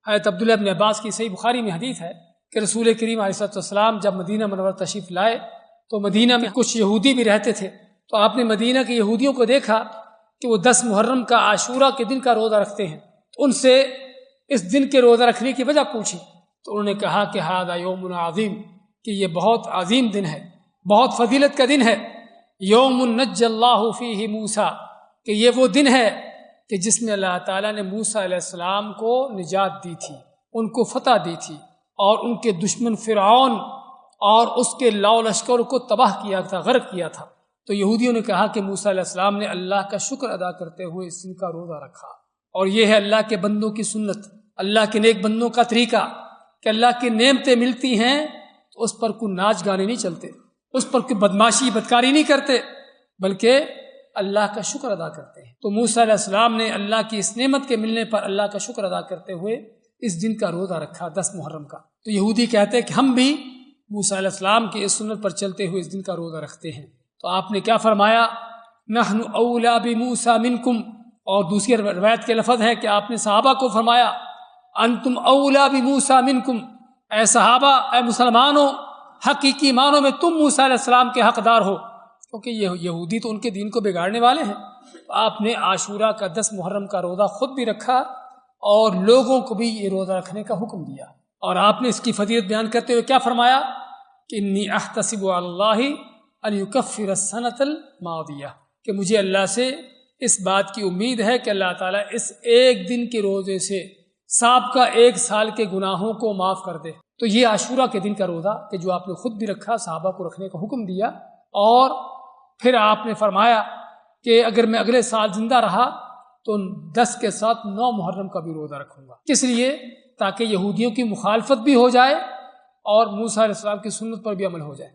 حضرت عبداللہ ابن عباس کی صحیح بخاری میں حدیث ہے کہ رسول کریم علیہ السلام جب مدینہ منورہ تشریف لائے تو مدینہ میں کچھ یہودی بھی رہتے تھے، تو آپ نے مدینہ کے یہودیوں کو دیکھا کہ وہ 10 محرم کا عاشورہ کے دن کا روزہ رکھتے ہیں، تو ان سے اس دن کے روزہ رکھنے کی وجہ پوچھی تو انہوں نے کہا کہ ھذا یوم عظیم، کہ یہ بہت عظیم دن ہے، بہت فضیلت کا دن ہے، یوم نجی اللہ فیہ موسیٰ، کہ یہ وہ دن ہے کہ جس میں اللہ تعالیٰ نے موسیٰ علیہ السلام کو نجات دی تھی، ان کو فتح دی تھی، اور ان کے دشمن فرعون اور اس کے لاؤ لشکر کو تباہ کیا تھا، غرق کیا تھا۔ تو یہودیوں نے کہا کہ موسیٰ علیہ السلام نے اللہ کا شکر ادا کرتے ہوئے اس دن کا روزہ رکھا، اور یہ ہے اللہ کے بندوں کی سنت، اللہ کے نیک بندوں کا طریقہ کہ اللہ کی نعمتیں ملتی ہیں تو اس پر کوئی ناچ گانے نہیں چلتے، اس پر کوئی بدماشی بدکاری نہیں کرتے، بلکہ اللہ کا شکر ادا کرتے ہیں۔ تو موسیٰ علیہ السلام نے اللہ کی اس نعمت کے ملنے پر اللہ کا شکر ادا کرتے ہوئے اس دن کا روزہ رکھا 10 محرم کا۔ تو یہودی کہتے ہیں کہ ہم بھی موسیٰ علیہ السلام کی اس سنت پر چلتے ہوئے اس دن کا روزہ رکھتے ہیں۔ تو آپ نے کیا فرمایا؟ نحن اولی بموسیٰ منکم، اور دوسری روایت کے لفظ ہے کہ آپ نے صحابہ کو فرمایا انتم اولی بموسیٰ منکم، اے صحابہ، اے مسلمانوں، حقیقی معنوں میں تم موسیٰ علیہ السلام کے حقدار ہو، کیونکہ یہ یہودی تو ان کے دین کو بگاڑنے والے ہیں۔ تو آپ نے عاشورہ کا 10 محرم کا روزہ خود بھی رکھا اور لوگوں کو بھی یہ روزہ رکھنے کا حکم دیا، اور آپ نے اس کی فضیلت بیان کرتے ہوئے کیا فرمایا کہ انی احتسب علی اللہ ان یکفر السنۃ الماضیہ، کہ مجھے اللہ سے اس بات کی امید ہے کہ اللہ تعالیٰ اس ایک دن کے روزے سے سابقہ 1 سال کے گناہوں کو معاف کر دے۔ تو یہ عاشورہ کے دن کا روزہ کہ جو آپ نے خود بھی رکھا، صحابہ کو رکھنے کا حکم دیا، اور پھر آپ نے فرمایا کہ اگر میں اگلے سال زندہ رہا تو 10 کے ساتھ 9 محرم کا بھی روزہ رکھوں گا، کس لیے؟ تاکہ یہودیوں کی مخالفت بھی ہو جائے اور موسیٰ علیہ السلام کی سنت پر بھی عمل ہو جائے۔